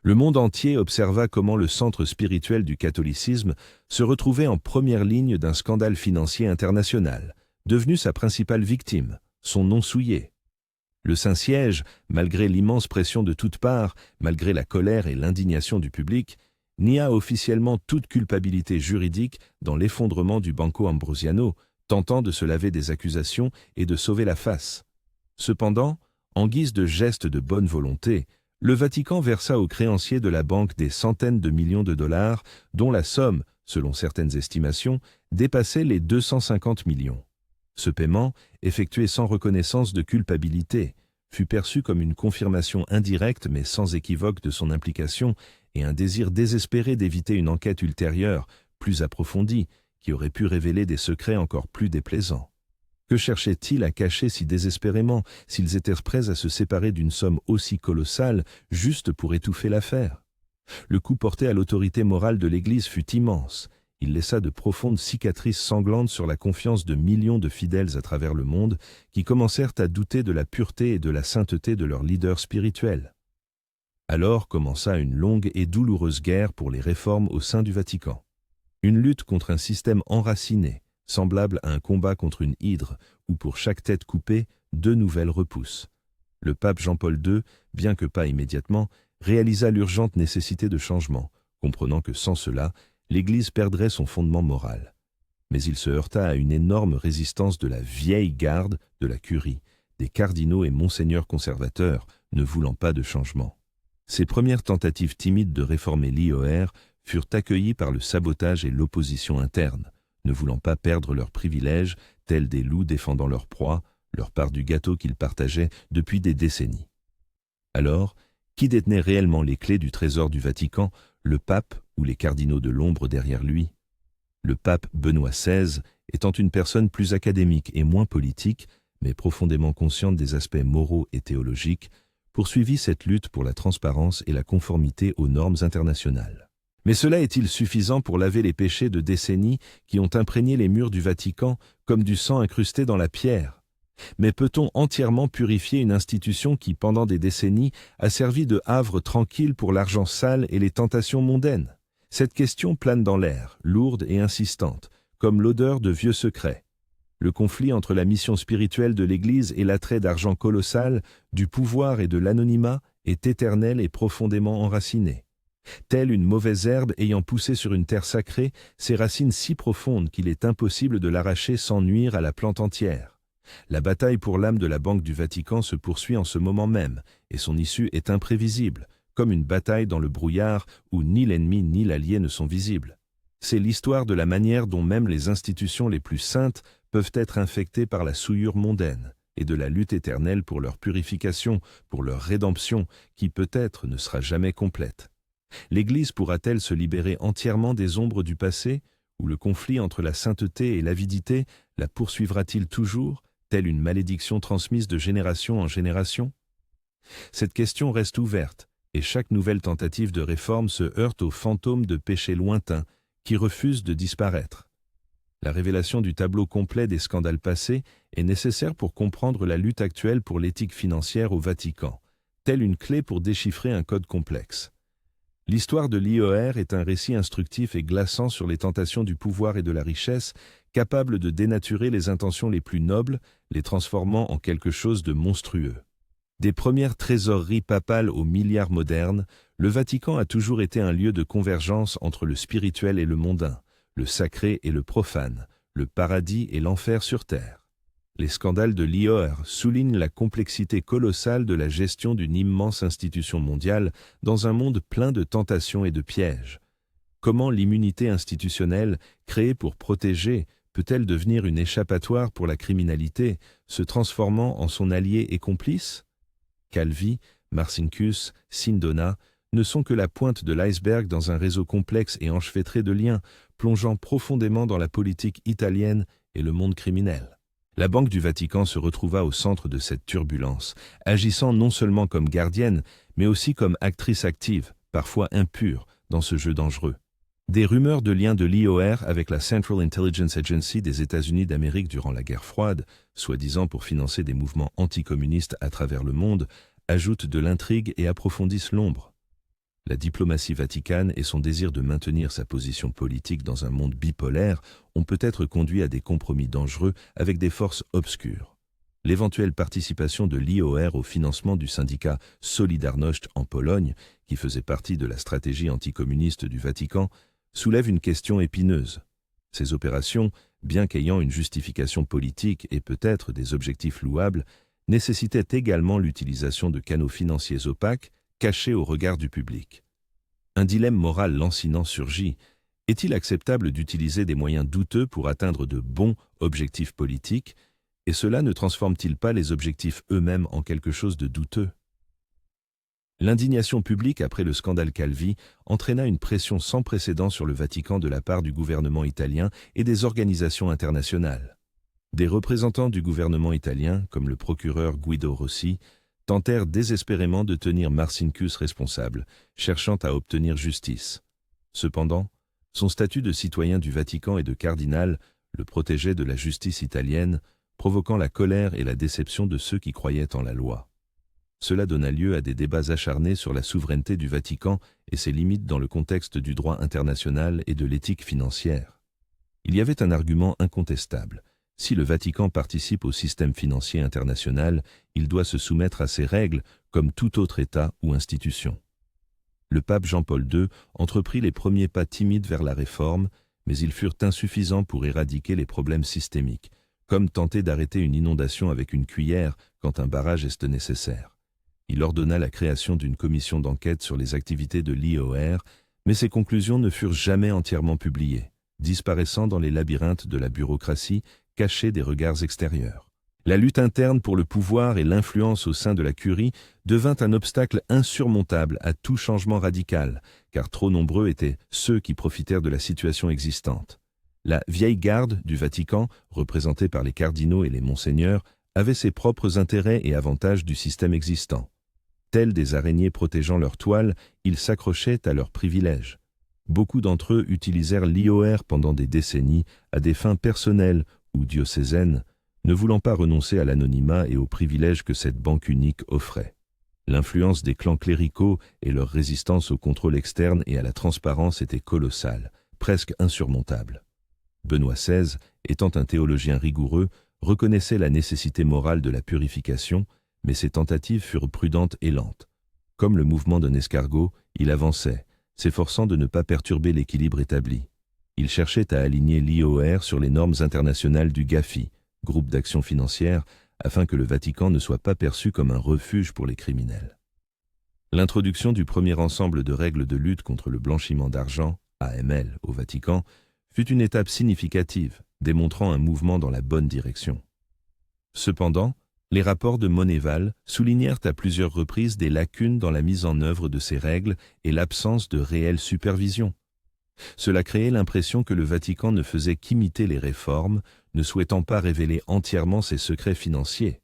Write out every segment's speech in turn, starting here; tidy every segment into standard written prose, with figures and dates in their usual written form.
Le monde entier observa comment le centre spirituel du catholicisme se retrouvait en première ligne d'un scandale financier international, devenu sa principale victime, son nom souillé. Le Saint-Siège, malgré l'immense pression de toutes parts, malgré la colère et l'indignation du public, nia officiellement toute culpabilité juridique dans l'effondrement du Banco Ambrosiano, tentant de se laver des accusations et de sauver la face. Cependant, en guise de geste de bonne volonté, le Vatican versa aux créanciers de la banque des centaines de millions de dollars, dont la somme, selon certaines estimations, dépassait les 250 millions. Ce paiement, effectué sans reconnaissance de culpabilité, fut perçu comme une confirmation indirecte mais sans équivoque de son implication et un désir désespéré d'éviter une enquête ultérieure, plus approfondie, qui aurait pu révéler des secrets encore plus déplaisants. Que cherchaient-ils à cacher si désespérément, s'ils étaient prêts à se séparer d'une somme aussi colossale, juste pour étouffer l'affaire? Le coup porté à l'autorité morale de l'Église fut immense. Il laissa de profondes cicatrices sanglantes sur la confiance de millions de fidèles à travers le monde qui commencèrent à douter de la pureté et de la sainteté de leur leader spirituel. Alors commença une longue et douloureuse guerre pour les réformes au sein du Vatican. Une lutte contre un système enraciné, semblable à un combat contre une hydre, où pour chaque tête coupée, 2 nouvelles repoussent. Le pape Jean-Paul II, bien que pas immédiatement, réalisa l'urgente nécessité de changement, comprenant que sans cela, l'Église perdrait son fondement moral. Mais il se heurta à une énorme résistance de la vieille garde de la curie, des cardinaux et monseigneurs conservateurs, ne voulant pas de changement. Ces premières tentatives timides de réformer l'IOR furent accueillies par le sabotage et l'opposition interne, ne voulant pas perdre leurs privilèges, tels des loups défendant leur proie, leur part du gâteau qu'ils partageaient depuis des décennies. Alors, qui détenait réellement les clés du trésor du Vatican, le pape ou les cardinaux de l'ombre derrière lui? Le pape Benoît XVI, étant une personne plus académique et moins politique, mais profondément consciente des aspects moraux et théologiques, poursuivit cette lutte pour la transparence et la conformité aux normes internationales. Mais cela est-il suffisant pour laver les péchés de décennies qui ont imprégné les murs du Vatican comme du sang incrusté dans la pierre? Mais peut-on entièrement purifier une institution qui, pendant des décennies, a servi de havre tranquille pour l'argent sale et les tentations mondaines? Cette question plane dans l'air, lourde et insistante, comme l'odeur de vieux secrets. Le conflit entre la mission spirituelle de l'Église et l'attrait d'argent colossal, du pouvoir et de l'anonymat est éternel et profondément enraciné. Telle une mauvaise herbe ayant poussé sur une terre sacrée, ses racines si profondes qu'il est impossible de l'arracher sans nuire à la plante entière. La bataille pour l'âme de la Banque du Vatican se poursuit en ce moment même, et son issue est imprévisible, comme une bataille dans le brouillard où ni l'ennemi ni l'allié ne sont visibles. C'est l'histoire de la manière dont même les institutions les plus saintes peuvent être infectées par la souillure mondaine, et de la lutte éternelle pour leur purification, pour leur rédemption, qui peut-être ne sera jamais complète. L'Église pourra-t-elle se libérer entièrement des ombres du passé, ou le conflit entre la sainteté et l'avidité la poursuivra-t-il toujours, telle une malédiction transmise de génération en génération? Cette question reste ouverte, et chaque nouvelle tentative de réforme se heurte aux fantômes de péchés lointains qui refusent de disparaître. La révélation du tableau complet des scandales passés est nécessaire pour comprendre la lutte actuelle pour l'éthique financière au Vatican, telle une clé pour déchiffrer un code complexe. L'histoire de l'IOR est un récit instructif et glaçant sur les tentations du pouvoir et de la richesse, capable de dénaturer les intentions les plus nobles, les transformant en quelque chose de monstrueux. Des premières trésoreries papales aux milliards modernes, le Vatican a toujours été un lieu de convergence entre le spirituel et le mondain, le sacré et le profane, le paradis et l'enfer sur terre. Les scandales de l'IOR soulignent la complexité colossale de la gestion d'une immense institution mondiale dans un monde plein de tentations et de pièges. Comment l'immunité institutionnelle, créée pour protéger, peut-elle devenir une échappatoire pour la criminalité, se transformant en son allié et complice? Calvi, Marcinkus, Sindona ne sont que la pointe de l'iceberg dans un réseau complexe et enchevêtré de liens, plongeant profondément dans la politique italienne et le monde criminel. La Banque du Vatican se retrouva au centre de cette turbulence, agissant non seulement comme gardienne, mais aussi comme actrice active, parfois impure, dans ce jeu dangereux. Des rumeurs de liens de l'IOR avec la Central Intelligence Agency des États-Unis d'Amérique durant la guerre froide, soi-disant pour financer des mouvements anticommunistes à travers le monde, ajoutent de l'intrigue et approfondissent l'ombre. La diplomatie vaticane et son désir de maintenir sa position politique dans un monde bipolaire ont peut-être conduit à des compromis dangereux avec des forces obscures. L'éventuelle participation de l'IOR au financement du syndicat Solidarność en Pologne, qui faisait partie de la stratégie anticommuniste du Vatican, soulève une question épineuse. Ces opérations, bien qu'ayant une justification politique et peut-être des objectifs louables, nécessitaient également l'utilisation de canaux financiers opaques, cachés au regard du public. Un dilemme moral lancinant surgit. Est-il acceptable d'utiliser des moyens douteux pour atteindre de bons objectifs politiques, et cela ne transforme-t-il pas les objectifs eux-mêmes en quelque chose de douteux? L'indignation publique après le scandale Calvi entraîna une pression sans précédent sur le Vatican de la part du gouvernement italien et des organisations internationales. Des représentants du gouvernement italien, comme le procureur Guido Rossi, tentèrent désespérément de tenir Marcinkus responsable, cherchant à obtenir justice. Cependant, son statut de citoyen du Vatican et de cardinal le protégeait de la justice italienne, provoquant la colère et la déception de ceux qui croyaient en la loi. Cela donna lieu à des débats acharnés sur la souveraineté du Vatican et ses limites dans le contexte du droit international et de l'éthique financière. Il y avait un argument incontestable. Si le Vatican participe au système financier international, il doit se soumettre à ses règles comme tout autre État ou institution. Le pape Jean-Paul II entreprit les premiers pas timides vers la réforme, mais ils furent insuffisants pour éradiquer les problèmes systémiques, comme tenter d'arrêter une inondation avec une cuillère quand un barrage est nécessaire. Il ordonna la création d'une commission d'enquête sur les activités de l'IOR, mais ses conclusions ne furent jamais entièrement publiées, disparaissant dans les labyrinthes de la bureaucratie cachés des regards extérieurs. La lutte interne pour le pouvoir et l'influence au sein de la curie devint un obstacle insurmontable à tout changement radical, car trop nombreux étaient ceux qui profitèrent de la situation existante. La vieille garde du Vatican, représentée par les cardinaux et les monseigneurs, avait ses propres intérêts et avantages du système existant. Tels des araignées protégeant leur toile, ils s'accrochaient à leurs privilèges. Beaucoup d'entre eux utilisèrent l'IOR pendant des décennies à des fins personnelles ou diocésaines, ne voulant pas renoncer à l'anonymat et aux privilèges que cette banque unique offrait. L'influence des clans cléricaux et leur résistance au contrôle externe et à la transparence était colossale, presque insurmontable. Benoît XVI, étant un théologien rigoureux, reconnaissait la nécessité morale de la purification, mais ses tentatives furent prudentes et lentes. Comme le mouvement d'un escargot, il avançait, s'efforçant de ne pas perturber l'équilibre établi. Il cherchait à aligner l'IOR sur les normes internationales du GAFI, groupe d'action financière, afin que le Vatican ne soit pas perçu comme un refuge pour les criminels. L'introduction du premier ensemble de règles de lutte contre le blanchiment d'argent, AML, au Vatican, fut une étape significative, démontrant un mouvement dans la bonne direction. Cependant, les rapports de Monneval soulignèrent à plusieurs reprises des lacunes dans la mise en œuvre de ces règles et l'absence de réelle supervision. Cela créait l'impression que le Vatican ne faisait qu'imiter les réformes, ne souhaitant pas révéler entièrement ses secrets financiers.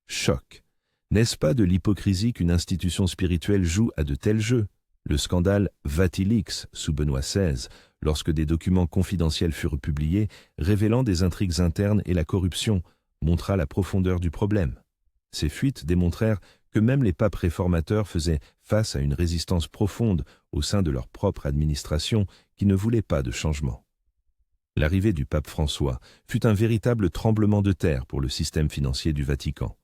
Choc! N'est-ce pas de l'hypocrisie qu'une institution spirituelle joue à de tels jeux? Le scandale Vatilix sous Benoît XVI, lorsque des documents confidentiels furent publiés, révélant des intrigues internes et la corruption, montra la profondeur du problème. Ces fuites démontrèrent que même les papes réformateurs faisaient face à une résistance profonde au sein de leur propre administration qui ne voulait pas de changement. L'arrivée du pape François fut un véritable tremblement de terre pour le système financier du Vatican.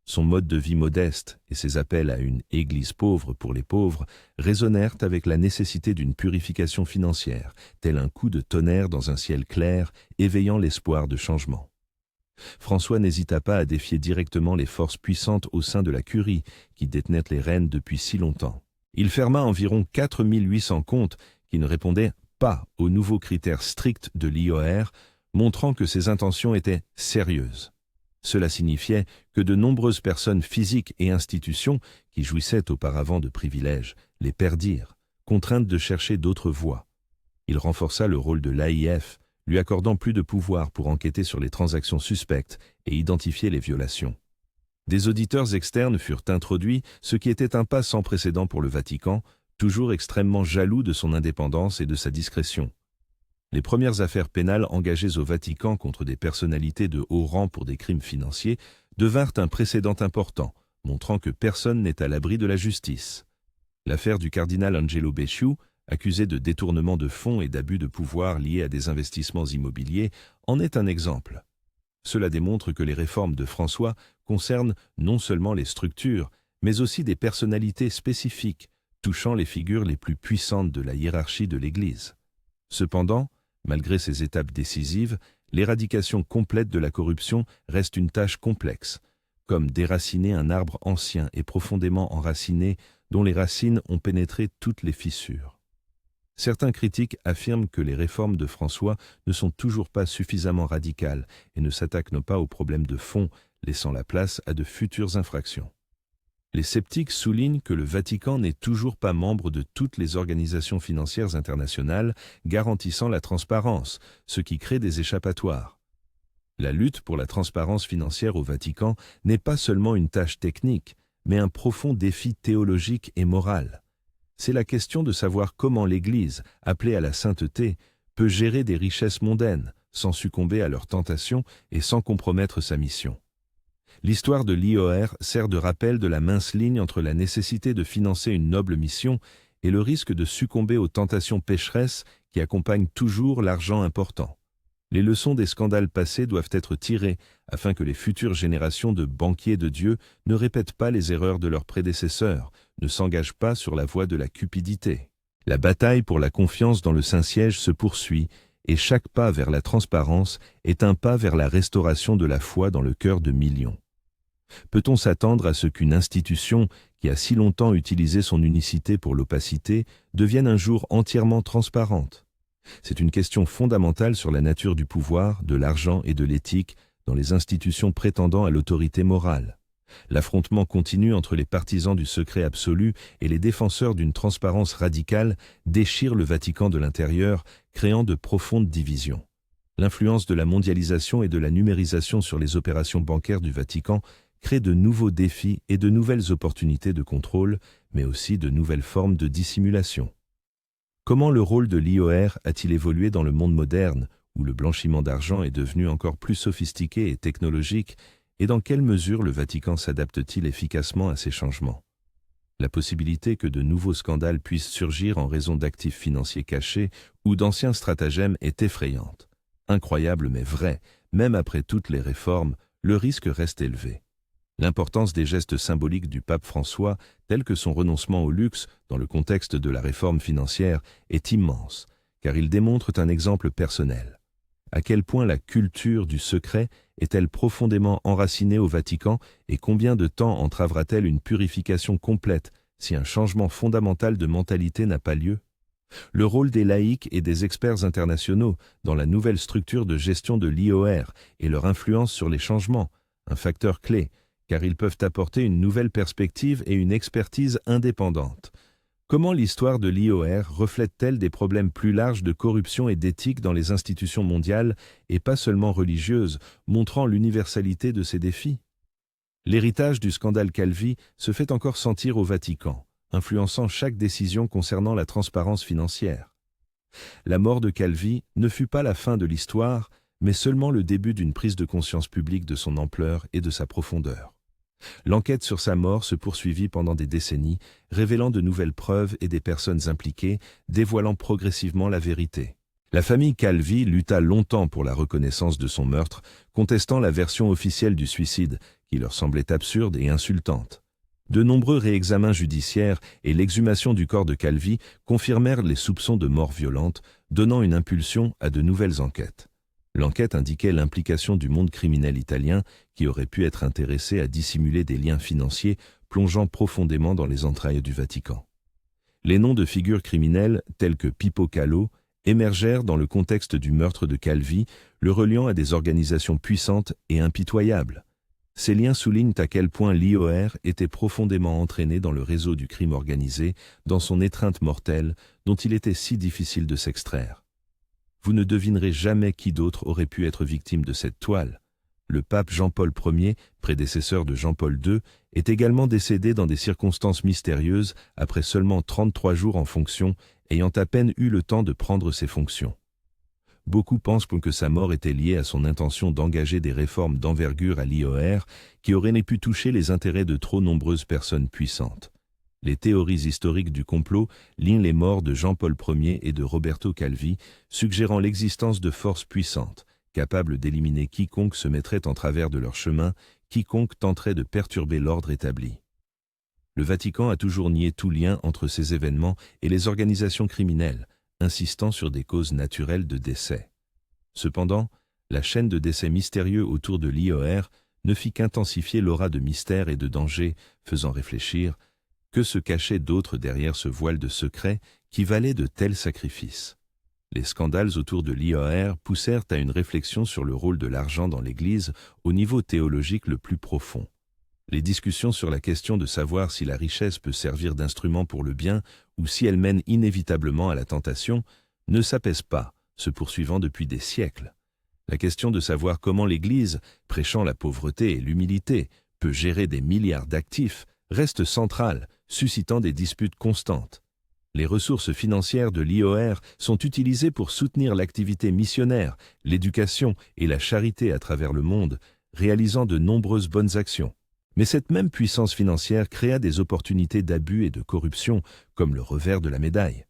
Son mode de vie modeste et ses appels à une « église pauvre pour les pauvres » résonnèrent avec la nécessité d'une purification financière, tel un coup de tonnerre dans un ciel clair, éveillant l'espoir de changement. François n'hésita pas à défier directement les forces puissantes au sein de la curie, qui détenaient les rênes depuis si longtemps. Il ferma environ 4800 comptes qui ne répondaient pas aux nouveaux critères stricts de l'IOR, montrant que ses intentions étaient sérieuses. Cela signifiait que de nombreuses personnes physiques et institutions qui jouissaient auparavant de privilèges les perdirent, contraintes de chercher d'autres voies. Il renforça le rôle de l'AIF, lui accordant plus de pouvoir pour enquêter sur les transactions suspectes et identifier les violations. Des auditeurs externes furent introduits, ce qui était un pas sans précédent pour le Vatican, toujours extrêmement jaloux de son indépendance et de sa discrétion. Les premières affaires pénales engagées au Vatican contre des personnalités de haut rang pour des crimes financiers devinrent un précédent important, montrant que personne n'est à l'abri de la justice. L'affaire du cardinal Angelo Becciu, accusé de détournement de fonds et d'abus de pouvoir liés à des investissements immobiliers, en est un exemple. Cela démontre que les réformes de François concernent non seulement les structures, mais aussi des personnalités spécifiques, touchant les figures les plus puissantes de la hiérarchie de l'Église. Cependant, malgré ces étapes décisives, l'éradication complète de la corruption reste une tâche complexe, comme déraciner un arbre ancien et profondément enraciné dont les racines ont pénétré toutes les fissures. Certains critiques affirment que les réformes de François ne sont toujours pas suffisamment radicales et ne s'attaquent pas aux problèmes de fond, laissant la place à de futures infractions. Les sceptiques soulignent que le Vatican n'est toujours pas membre de toutes les organisations financières internationales garantissant la transparence, ce qui crée des échappatoires. La lutte pour la transparence financière au Vatican n'est pas seulement une tâche technique, mais un profond défi théologique et moral. C'est la question de savoir comment l'Église, appelée à la sainteté, peut gérer des richesses mondaines, sans succomber à leurs tentations et sans compromettre sa mission. L'histoire de l'IOR sert de rappel de la mince ligne entre la nécessité de financer une noble mission et le risque de succomber aux tentations pécheresses qui accompagnent toujours l'argent important. Les leçons des scandales passés doivent être tirées afin que les futures générations de banquiers de Dieu ne répètent pas les erreurs de leurs prédécesseurs, ne s'engagent pas sur la voie de la cupidité. La bataille pour la confiance dans le Saint-Siège se poursuit et chaque pas vers la transparence est un pas vers la restauration de la foi dans le cœur de millions. Peut-on s'attendre à ce qu'une institution qui a si longtemps utilisé son unicité pour l'opacité devienne un jour entièrement transparente ? C'est une question fondamentale sur la nature du pouvoir, de l'argent et de l'éthique dans les institutions prétendant à l'autorité morale. L'affrontement continu entre les partisans du secret absolu et les défenseurs d'une transparence radicale déchire le Vatican de l'intérieur, créant de profondes divisions. L'influence de la mondialisation et de la numérisation sur les opérations bancaires du Vatican crée de nouveaux défis et de nouvelles opportunités de contrôle, mais aussi de nouvelles formes de dissimulation. Comment le rôle de l'IOR a-t-il évolué dans le monde moderne, où le blanchiment d'argent est devenu encore plus sophistiqué et technologique, et dans quelle mesure le Vatican s'adapte-t-il efficacement à ces changements ? La possibilité que de nouveaux scandales puissent surgir en raison d'actifs financiers cachés ou d'anciens stratagèmes est effrayante. Incroyable mais vrai, même après toutes les réformes, le risque reste élevé. L'importance des gestes symboliques du pape François, tels que son renoncement au luxe dans le contexte de la réforme financière, est immense, car ils démontrent un exemple personnel. À quel point la culture du secret est-elle profondément enracinée au Vatican et combien de temps entravera-t-elle une purification complète si un changement fondamental de mentalité n'a pas lieu ? Le rôle des laïcs et des experts internationaux dans la nouvelle structure de gestion de l'IOR et leur influence sur les changements, un facteur clé, car ils peuvent apporter une nouvelle perspective et une expertise indépendante. Comment l'histoire de l'IOR reflète-t-elle des problèmes plus larges de corruption et d'éthique dans les institutions mondiales, et pas seulement religieuses, montrant l'universalité de ces défis ? L'héritage du scandale Calvi se fait encore sentir au Vatican, influençant chaque décision concernant la transparence financière. La mort de Calvi ne fut pas la fin de l'histoire, mais seulement le début d'une prise de conscience publique de son ampleur et de sa profondeur. L'enquête sur sa mort se poursuivit pendant des décennies, révélant de nouvelles preuves et des personnes impliquées, dévoilant progressivement la vérité. La famille Calvi lutta longtemps pour la reconnaissance de son meurtre, contestant la version officielle du suicide, qui leur semblait absurde et insultante. De nombreux réexamens judiciaires et l'exhumation du corps de Calvi confirmèrent les soupçons de mort violente, donnant une impulsion à de nouvelles enquêtes. L'enquête indiquait l'implication du monde criminel italien qui aurait pu être intéressé à dissimuler des liens financiers plongeant profondément dans les entrailles du Vatican. Les noms de figures criminelles tels que Pippo Calò émergèrent dans le contexte du meurtre de Calvi, le reliant à des organisations puissantes et impitoyables. Ces liens soulignent à quel point l'IOR était profondément entraîné dans le réseau du crime organisé, dans son étreinte mortelle dont il était si difficile de s'extraire. Vous ne devinerez jamais qui d'autre aurait pu être victime de cette toile. Le pape Jean-Paul Ier, prédécesseur de Jean-Paul II, est également décédé dans des circonstances mystérieuses après seulement 33 jours en fonction, ayant à peine eu le temps de prendre ses fonctions. Beaucoup pensent que sa mort était liée à son intention d'engager des réformes d'envergure à l'IOR qui auraient pu toucher les intérêts de trop nombreuses personnes puissantes. Les théories historiques du complot lient les morts de Jean-Paul Ier et de Roberto Calvi, suggérant l'existence de forces puissantes, capables d'éliminer quiconque se mettrait en travers de leur chemin, quiconque tenterait de perturber l'ordre établi. Le Vatican a toujours nié tout lien entre ces événements et les organisations criminelles, insistant sur des causes naturelles de décès. Cependant, la chaîne de décès mystérieux autour de l'IOR ne fit qu'intensifier l'aura de mystère et de danger, faisant réfléchir que se cachait d'autre derrière ce voile de secret qui valait de tels sacrifices. Les scandales autour de l'IOR poussèrent à une réflexion sur le rôle de l'argent dans l'Église au niveau théologique le plus profond. Les discussions sur la question de savoir si la richesse peut servir d'instrument pour le bien ou si elle mène inévitablement à la tentation ne s'apaisent pas, se poursuivant depuis des siècles. La question de savoir comment l'Église, prêchant la pauvreté et l'humilité, peut gérer des milliards d'actifs reste centrale, suscitant des disputes constantes. Les ressources financières de l'IOR sont utilisées pour soutenir l'activité missionnaire, l'éducation et la charité à travers le monde, réalisant de nombreuses bonnes actions. Mais cette même puissance financière créa des opportunités d'abus et de corruption, comme le revers de la médaille.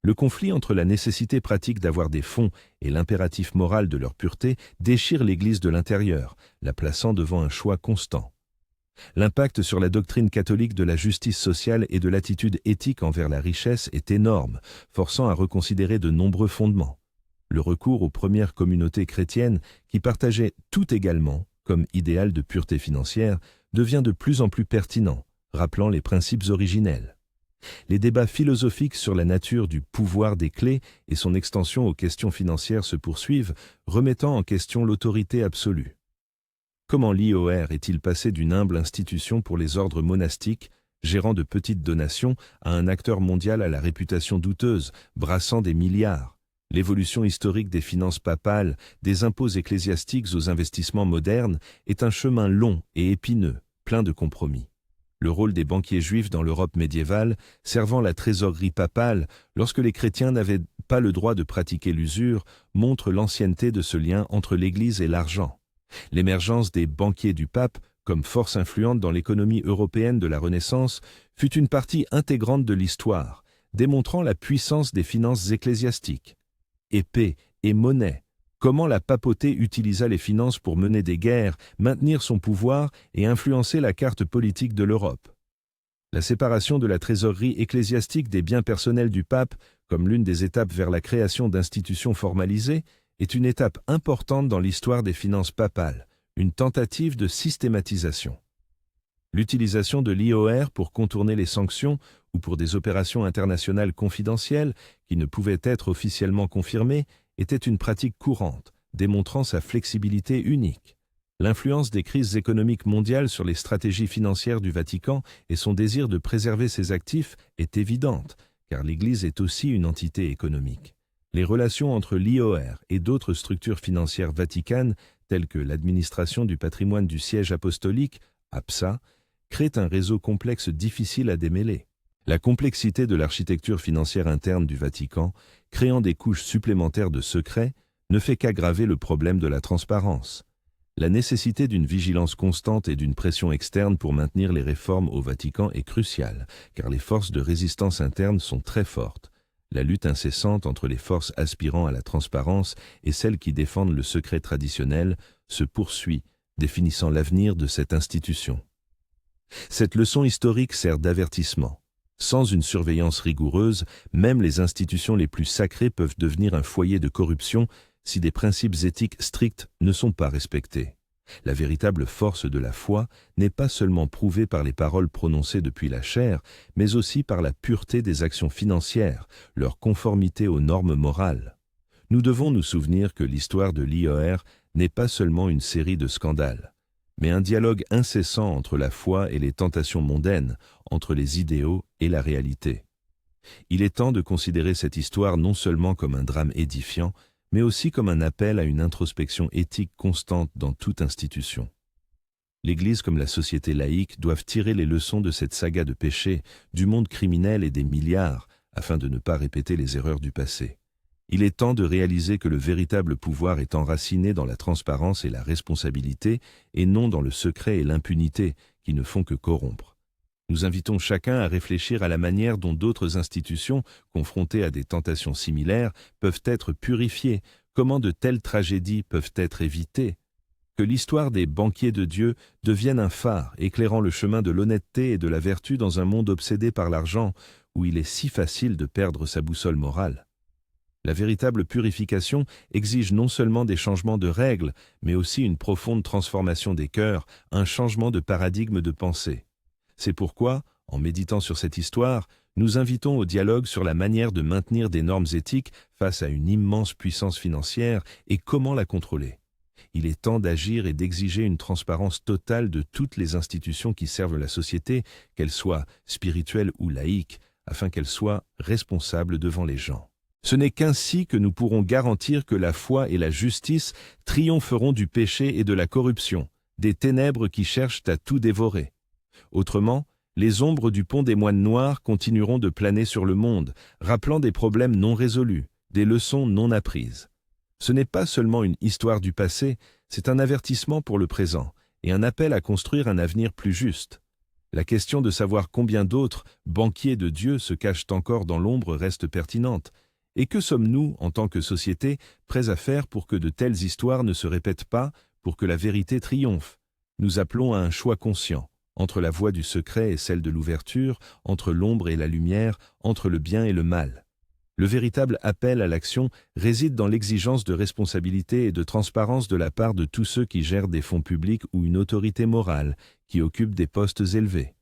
Le conflit entre la nécessité pratique d'avoir des fonds et l'impératif moral de leur pureté déchire l'Église de l'intérieur, la plaçant devant un choix constant. L'impact sur la doctrine catholique de la justice sociale et de l'attitude éthique envers la richesse est énorme, forçant à reconsidérer de nombreux fondements. Le recours aux premières communautés chrétiennes, qui partageaient tout également, comme idéal de pureté financière, devient de plus en plus pertinent, rappelant les principes originels. Les débats philosophiques sur la nature du pouvoir des clés et son extension aux questions financières se poursuivent, remettant en question l'autorité absolue. Comment l'IOR est-il passé d'une humble institution pour les ordres monastiques, gérant de petites donations, à un acteur mondial à la réputation douteuse, brassant des milliards? L'évolution historique des finances papales, des impôts ecclésiastiques aux investissements modernes, est un chemin long et épineux, plein de compromis. Le rôle des banquiers juifs dans l'Europe médiévale, servant la trésorerie papale lorsque les chrétiens n'avaient pas le droit de pratiquer l'usure, montre l'ancienneté de ce lien entre l'Église et l'argent. L'émergence des banquiers du pape, comme force influente dans l'économie européenne de la Renaissance, fut une partie intégrante de l'histoire, démontrant la puissance des finances ecclésiastiques. Épée et monnaie, comment la papauté utilisa les finances pour mener des guerres, maintenir son pouvoir et influencer la carte politique de l'Europe. La séparation de la trésorerie ecclésiastique des biens personnels du pape, comme l'une des étapes vers la création d'institutions formalisées, est une étape importante dans l'histoire des finances papales, une tentative de systématisation. L'utilisation de l'IOR pour contourner les sanctions ou pour des opérations internationales confidentielles qui ne pouvaient être officiellement confirmées était une pratique courante, démontrant sa flexibilité unique. L'influence des crises économiques mondiales sur les stratégies financières du Vatican et son désir de préserver ses actifs est évidente, car l'Église est aussi une entité économique. Les relations entre l'IOR et d'autres structures financières vaticanes, telles que l'administration du patrimoine du siège apostolique, APSA, créent un réseau complexe difficile à démêler. La complexité de l'architecture financière interne du Vatican, créant des couches supplémentaires de secrets, ne fait qu'aggraver le problème de la transparence. La nécessité d'une vigilance constante et d'une pression externe pour maintenir les réformes au Vatican est cruciale, car les forces de résistance interne sont très fortes. La lutte incessante entre les forces aspirant à la transparence et celles qui défendent le secret traditionnel se poursuit, définissant l'avenir de cette institution. Cette leçon historique sert d'avertissement. Sans une surveillance rigoureuse, même les institutions les plus sacrées peuvent devenir un foyer de corruption si des principes éthiques stricts ne sont pas respectés. La véritable force de la foi n'est pas seulement prouvée par les paroles prononcées depuis la chair, mais aussi par la pureté des actions financières, leur conformité aux normes morales. Nous devons nous souvenir que l'histoire de l'IOR n'est pas seulement une série de scandales, mais un dialogue incessant entre la foi et les tentations mondaines, entre les idéaux et la réalité. Il est temps de considérer cette histoire non seulement comme un drame édifiant, mais aussi comme un appel à une introspection éthique constante dans toute institution. L'Église comme la société laïque doivent tirer les leçons de cette saga de péché, du monde criminel et des milliards, afin de ne pas répéter les erreurs du passé. Il est temps de réaliser que le véritable pouvoir est enraciné dans la transparence et la responsabilité, et non dans le secret et l'impunité qui ne font que corrompre. Nous invitons chacun à réfléchir à la manière dont d'autres institutions, confrontées à des tentations similaires, peuvent être purifiées, comment de telles tragédies peuvent être évitées. Que l'histoire des banquiers de Dieu devienne un phare éclairant le chemin de l'honnêteté et de la vertu dans un monde obsédé par l'argent, où il est si facile de perdre sa boussole morale. La véritable purification exige non seulement des changements de règles, mais aussi une profonde transformation des cœurs, un changement de paradigme de pensée. C'est pourquoi, en méditant sur cette histoire, nous invitons au dialogue sur la manière de maintenir des normes éthiques face à une immense puissance financière et comment la contrôler. Il est temps d'agir et d'exiger une transparence totale de toutes les institutions qui servent la société, qu'elles soient spirituelles ou laïques, afin qu'elles soient responsables devant les gens. Ce n'est qu'ainsi que nous pourrons garantir que la foi et la justice triompheront du péché et de la corruption, des ténèbres qui cherchent à tout dévorer. Autrement, les ombres du pont des moines noirs continueront de planer sur le monde, rappelant des problèmes non résolus, des leçons non apprises. Ce n'est pas seulement une histoire du passé, c'est un avertissement pour le présent et un appel à construire un avenir plus juste. La question de savoir combien d'autres banquiers de Dieu se cachent encore dans l'ombre reste pertinente. Et que sommes-nous, en tant que société, prêts à faire pour que de telles histoires ne se répètent pas, pour que la vérité triomphe? Nous appelons à un choix conscient, entre la voie du secret et celle de l'ouverture, entre l'ombre et la lumière, entre le bien et le mal. Le véritable appel à l'action réside dans l'exigence de responsabilité et de transparence de la part de tous ceux qui gèrent des fonds publics ou une autorité morale, qui occupent des postes élevés.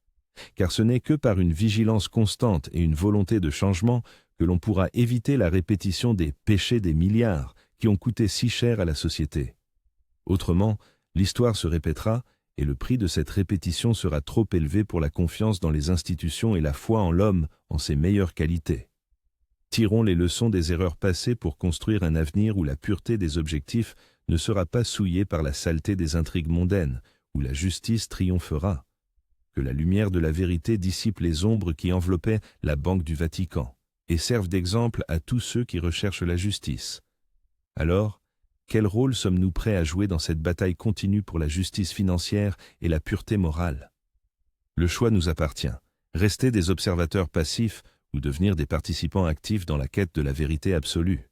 Car ce n'est que par une vigilance constante et une volonté de changement que l'on pourra éviter la répétition des péchés des milliards qui ont coûté si cher à la société. Autrement, l'histoire se répétera et le prix de cette répétition sera trop élevé pour la confiance dans les institutions et la foi en l'homme, en ses meilleures qualités. Tirons les leçons des erreurs passées pour construire un avenir où la pureté des objectifs ne sera pas souillée par la saleté des intrigues mondaines, où la justice triomphera. Que la lumière de la vérité dissipe les ombres qui enveloppaient la Banque du Vatican et serve d'exemple à tous ceux qui recherchent la justice. Alors, quel rôle sommes-nous prêts à jouer dans cette bataille continue pour la justice financière et la pureté morale? Le choix nous appartient. Rester des observateurs passifs ou devenir des participants actifs dans la quête de la vérité absolue.